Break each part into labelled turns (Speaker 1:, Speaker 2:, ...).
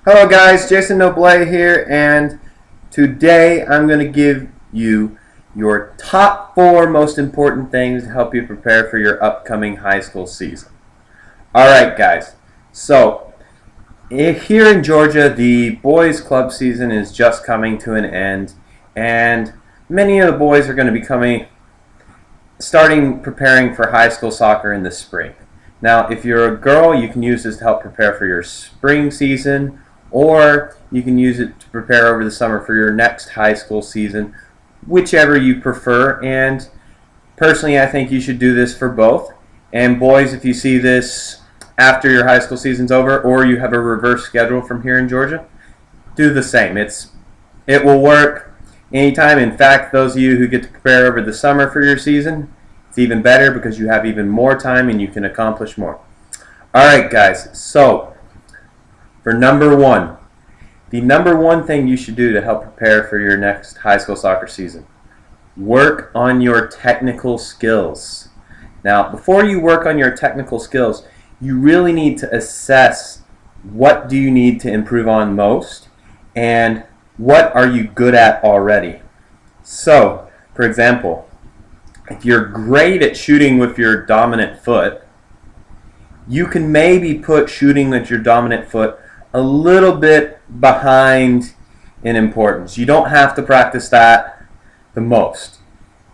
Speaker 1: Hello guys, Jason Noble here, and today I'm going to give you your top 4 most important things to help you prepare for your upcoming high school season. Alright guys, so here in Georgia the boys club season is just coming to an end, and many of the boys are going to be starting preparing for high school soccer in the spring. Now if you're a girl, you can use this to help prepare for your spring season, or you can use it to prepare over the summer for your next high school season, whichever you prefer. And personally, I think you should do this for both. And boys, if you see this after your high school season's over, or you have a reverse schedule from here in Georgia, do the same. It will work anytime. In fact, those of you who get to prepare over the summer for your season, it's even better because you have even more time and you can accomplish more. Alright guys, so for number 1, the number 1 thing you should do to help prepare for your next high school soccer season: work on your technical skills. Now, before you work on your technical skills, you really need to assess what do you need to improve on most and what are you good at already. So, for example, if you're great at shooting with your dominant foot, you can maybe put shooting with your dominant foot a little bit behind in importance. You don't have to practice that the most.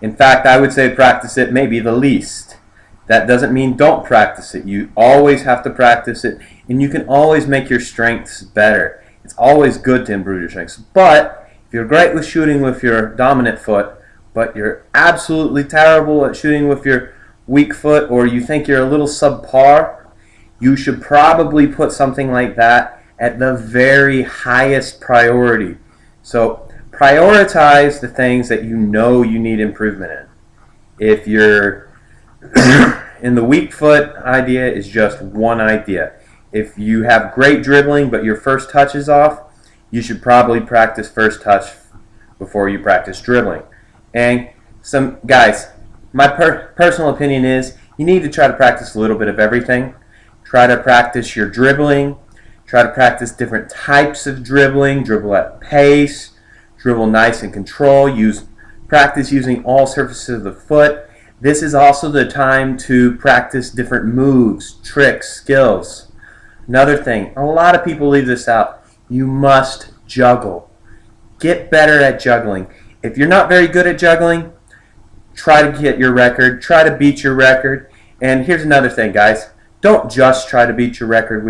Speaker 1: In fact, I would say practice it maybe the least. That doesn't mean don't practice it. You always have to practice it, and you can always make your strengths better. It's always good to improve your strengths. But if you're great with shooting with your dominant foot, but you're absolutely terrible at shooting with your weak foot, or you think you're a little subpar, you should probably put something like that at the very highest priority. So prioritize the things that you know you need improvement in. If you're in the weak foot idea is just one idea. If you have great dribbling but your first touch is off, you should probably practice first touch before you practice dribbling. And some guys, my personal opinion is you need to try to practice a little bit of everything. Try to practice your dribbling. Try to practice different types of dribbling. Dribble at pace. Dribble nice and control. Practice using all surfaces of the foot. This is also the time to practice different moves, tricks, skills. Another thing, a lot of people leave this out. You must juggle. Get better at juggling. If you're not very good at juggling, try to get your record. Try to beat your record. And here's another thing, guys. Don't just try to beat your record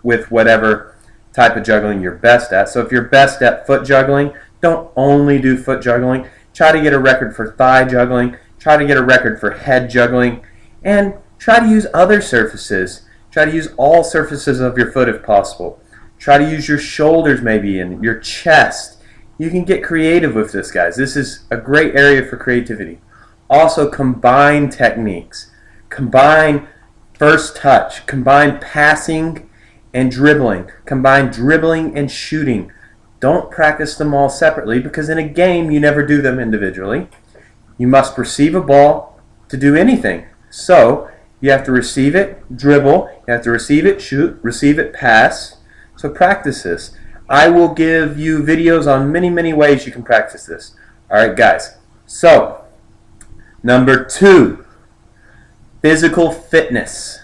Speaker 1: with whatever type of juggling you're best at. So if you're best at foot juggling, don't only do foot juggling. Try to get a record for thigh juggling. Try to get a record for head juggling. And try to use other surfaces. Try to use all surfaces of your foot if possible. Try to use your shoulders maybe and your chest. You can get creative with this, guys. This is a great area for creativity. Also, combine techniques. Combine first touch, combine passing and dribbling, combine dribbling and shooting. Don't practice them all separately because in a game you never do them individually. You must receive a ball to do anything. So you have to receive it, dribble, you have to receive it, shoot, receive it, pass. So practice this. I will give you videos on many ways you can practice this. Alright guys, so number 2. Physical fitness.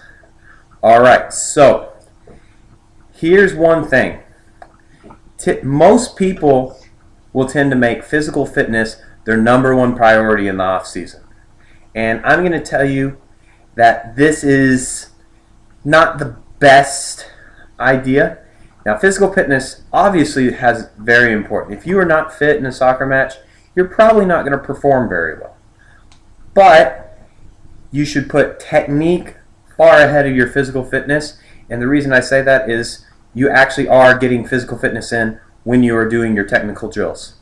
Speaker 1: Alright, so here's one thing. Most people will tend to make physical fitness their number 1 priority in the off season. And I'm going to tell you that this is not the best idea. Now, physical fitness obviously is very important. If you are not fit in a soccer match, you're probably not going to perform very well. But you should put technique far ahead of your physical fitness, and the reason I say that is you actually are getting physical fitness in when you are doing your technical drills.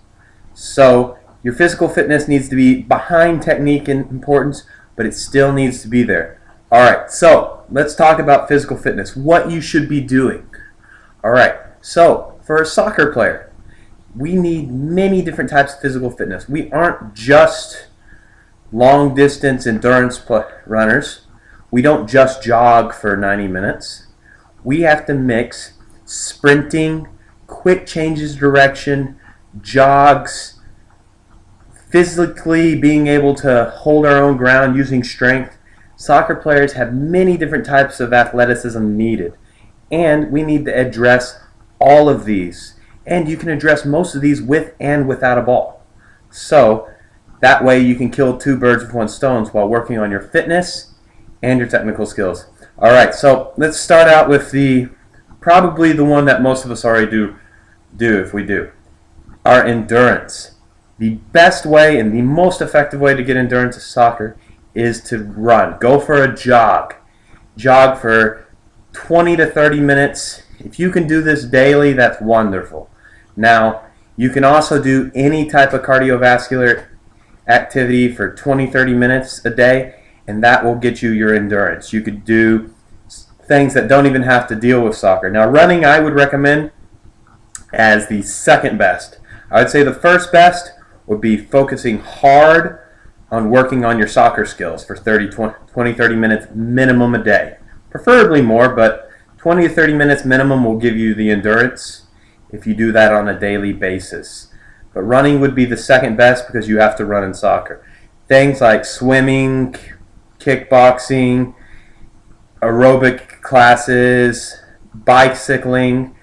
Speaker 1: So your physical fitness needs to be behind technique in importance, but it still needs to be there. Alright, so let's talk about physical fitness, what you should be doing. Alright, so for a soccer player, we need many different types of physical fitness. We aren't just long distance endurance runners. We don't just jog for 90 minutes. We have to mix sprinting, quick changes of direction, jogs, physically being able to hold our own ground using strength. Soccer players have many different types of athleticism needed, and we need to address all of these. And you can address most of these with and without a ball. So that way you can kill two birds with one stone while working on your fitness and your technical skills. All right, so let's start out with probably the one that most of us already do if we do. Our endurance. The best way and the most effective way to get endurance in soccer is to run. Go for a jog. Jog for 20 to 30 minutes. If you can do this daily, that's wonderful. Now, you can also do any type of cardiovascular activity for 20-30 minutes a day, and that will get you your endurance. You could do things that don't even have to deal with soccer. Now, running I would recommend as the second best. I would say the first best would be focusing hard on working on your soccer skills for 20-30 minutes minimum a day. Preferably more, but 20 to 30 minutes minimum will give you the endurance if you do that on a daily basis. But running would be the second best because you have to run in soccer. Things like swimming, kickboxing, aerobic classes, bicycling,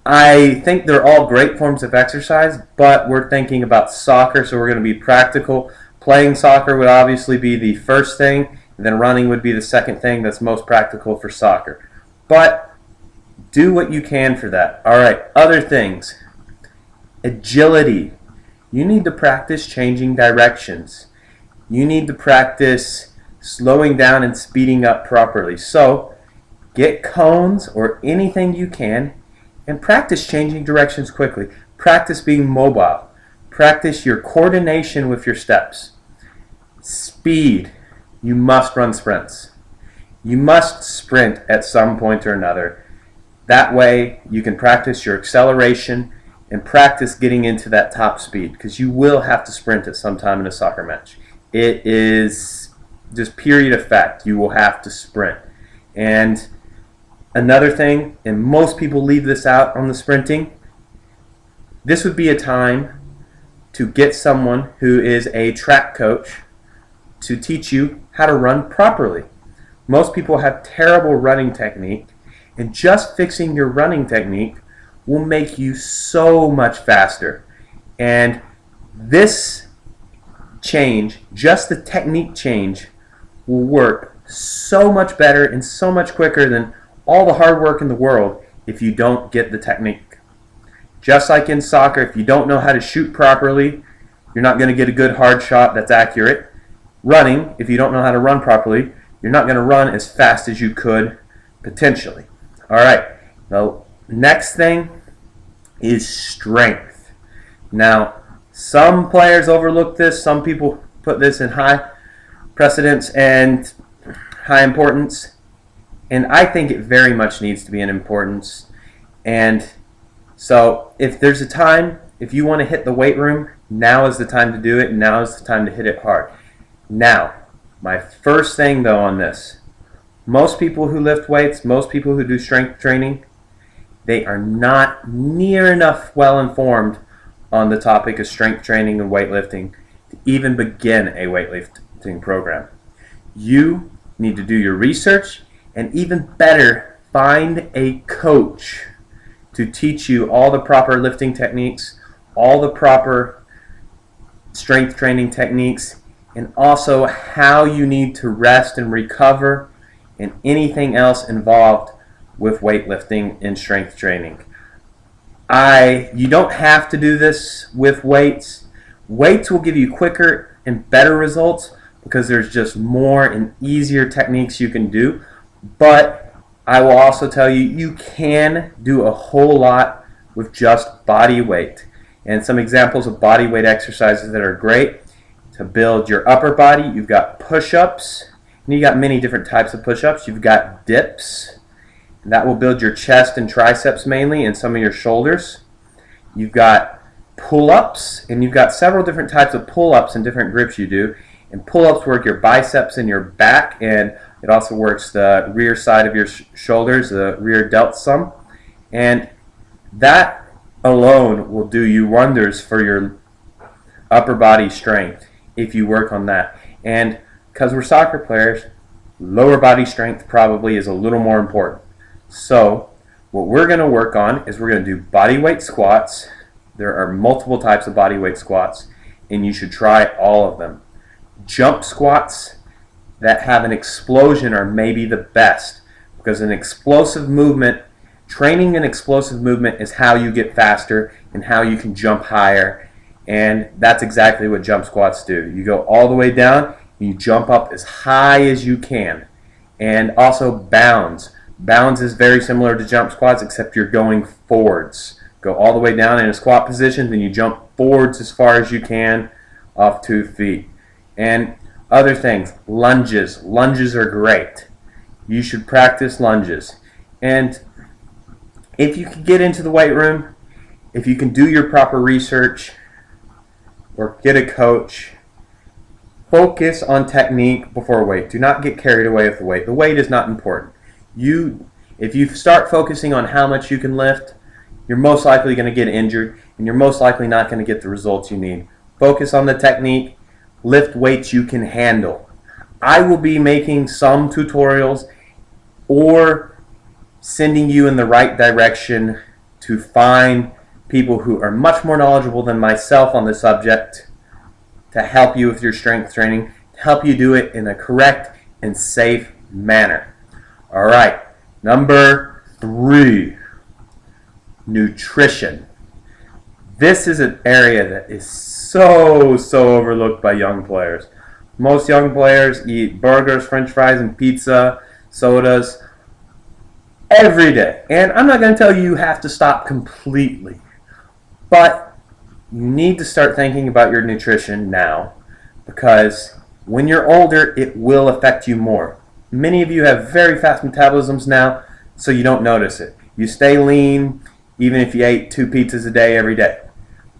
Speaker 1: I think they're all great forms of exercise, but we're thinking about soccer, so we're going to be practical. Playing soccer would obviously be the first thing, and then running would be the second thing that's most practical for soccer. But do what you can for that. All right, other things. Agility. You need to practice changing directions. You need to practice slowing down and speeding up properly. So get cones or anything you can and practice changing directions quickly. Practice being mobile. Practice your coordination with your steps. Speed. You must run sprints. You must sprint at some point or another. That way you can practice your acceleration and practice getting into that top speed, because you will have to sprint at some time in a soccer match. It is just period of fact. You will have to sprint. And another thing, and most people leave this out on the sprinting, this would be a time to get someone who is a track coach to teach you how to run properly. Most people have terrible running technique, and just fixing your running technique will make you so much faster. And this change, just the technique change, will work so much better and so much quicker than all the hard work in the world if you don't get the technique. Just like in soccer, if you don't know how to shoot properly, you're not going to get a good hard shot that's accurate. Running, if you don't know how to run properly, you're not going to run as fast as you could potentially. All right, the next thing is strength. Now, some players overlook this. Some people put this in high precedence and high importance. And I think it very much needs to be an importance. And so if there's a time, if you want to hit the weight room, now is the time to do it. Now is the time to hit it hard. Now, my first thing though on this, most people who lift weights, most people who do strength training, they are not near enough well informed on the topic of strength training and weightlifting to even begin a weightlifting program. You need to do your research, and even better, find a coach to teach you all the proper lifting techniques, all the proper strength training techniques, and also how you need to rest and recover and anything else involved with weightlifting and strength training. You don't have to do this with weights. Weights will give you quicker and better results because there's just more and easier techniques you can do. But I will also tell you, you can do a whole lot with just body weight. And some examples of body weight exercises that are great to build your upper body. You've got push-ups. And you got many different types of push-ups. You've got dips. And that will build your chest and triceps mainly, and some of your shoulders. You've got pull-ups, and you've got several different types of pull-ups and different grips you do. And pull-ups work your biceps and your back, and it also works the rear side of your shoulders, the rear delt some. And That alone will do you wonders for your upper body strength if you work on that. And because we're soccer players, lower body strength probably is a little more important. So what we're going to work on is we're going to do body weight squats. There are multiple types of body weight squats, and you should try all of them. Jump squats that have an explosion are maybe the best, because an explosive movement, training an explosive movement is how you get faster and how you can jump higher, and that's exactly what jump squats do. You go all the way down, you jump up as high as you can. And also bounds. Bounds is very similar to jump squats, except you're going forwards. Go all the way down in a squat position, then you jump forwards as far as you can off 2 feet. And other things, lunges. Lunges are great. You should practice lunges. And if you can get into the weight room, if you can do your proper research or get a coach, focus on technique before weight. Do not get carried away with the weight. The weight is not important. If you start focusing on how much you can lift, you're most likely going to get injured, and you're most likely not going to get the results you need. Focus on the technique. Lift weights you can handle. I will be making some tutorials or sending you in the right direction to find people who are much more knowledgeable than myself on the subject to help you with your strength training, to help you do it in a correct and safe manner. All right, number 3, nutrition. This is an area that is so overlooked by young players. Most young players eat burgers, french fries, and pizza, sodas every day. And I'm not going to tell you have to stop completely, but you need to start thinking about your nutrition now, because when you're older, it will affect you more. Many of you have very fast metabolisms now, so you don't notice it. You stay lean even if you ate 2 pizzas a day every day.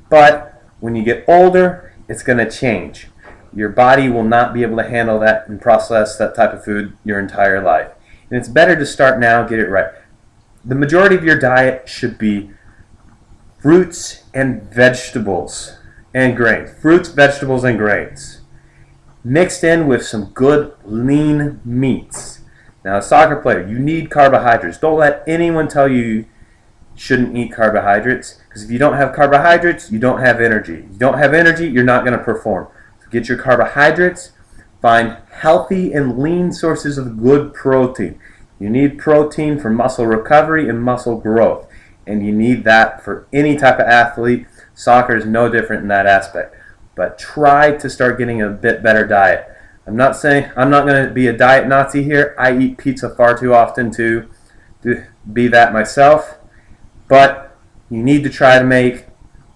Speaker 1: But when you get older, it's going to change. Your body will not be able to handle that and process that type of food your entire life. And it's better to start now, get it right. The majority of your diet should be fruits and vegetables and grains. Fruits, vegetables, and grains, mixed in with some good lean meats. Now, as a soccer player, you need carbohydrates. Don't let anyone tell you shouldn't eat carbohydrates, because if you don't have carbohydrates, you don't have energy. If you don't have energy, you're not going to perform. So get your carbohydrates. Find healthy and lean sources of good protein. You need protein for muscle recovery and muscle growth, and you need that for any type of athlete. Soccer is no different in that aspect. But try to start getting a bit better diet. I'm not saying I'm not going to be a diet Nazi here. I eat pizza far too often to be that myself. But you need to try to make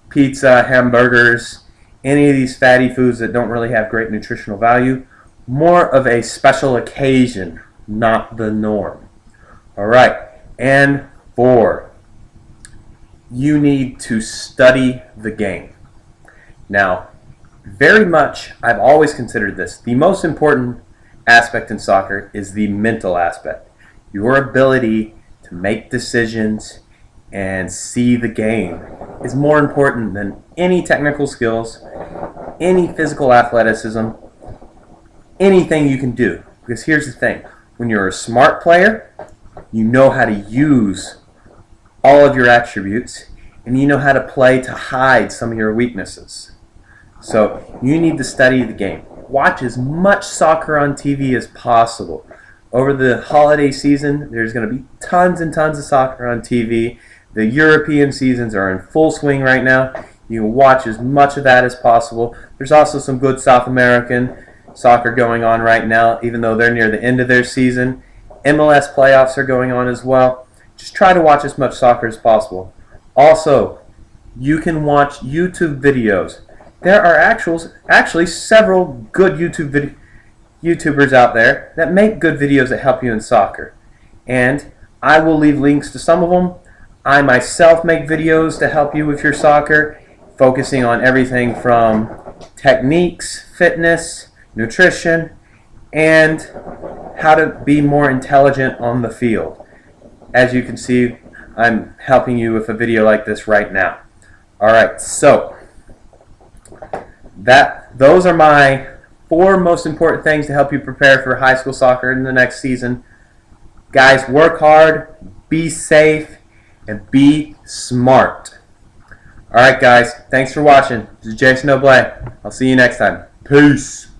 Speaker 1: pizza, hamburgers, any of these fatty foods that don't really have great nutritional value more of a special occasion, not the norm. All right, and 4, you need to study the game. Now, very much, I've always considered this, the most important aspect in soccer is the mental aspect. Your ability to make decisions and see the game is more important than any technical skills, any physical athleticism, anything you can do. Because here's the thing, when you're a smart player, you know how to use all of your attributes, and you know how to play to hide some of your weaknesses. So you need to study the game. Watch as much soccer on TV as possible. Over the holiday season, there's going to be tons and tons of soccer on TV. The European seasons are in full swing right now. You can watch as much of that as possible. There's also some good South American soccer going on right now, even though they're near the end of their season. MLS playoffs are going on as well. Just try to watch as much soccer as possible. Also, you can watch YouTube videos. There are actually several good YouTubers out there that make good videos that help you in soccer. And I will leave links to some of them. I myself make videos to help you with your soccer, focusing on everything from techniques, fitness, nutrition, and how to be more intelligent on the field. As you can see, I'm helping you with a video like this right now. Alright, so those are my 4 most important things to help you prepare for high school soccer in the next season. Guys, work hard, be safe, and be smart. Alright guys, thanks for watching. This is Jason Oblay. I'll see you next time. Peace.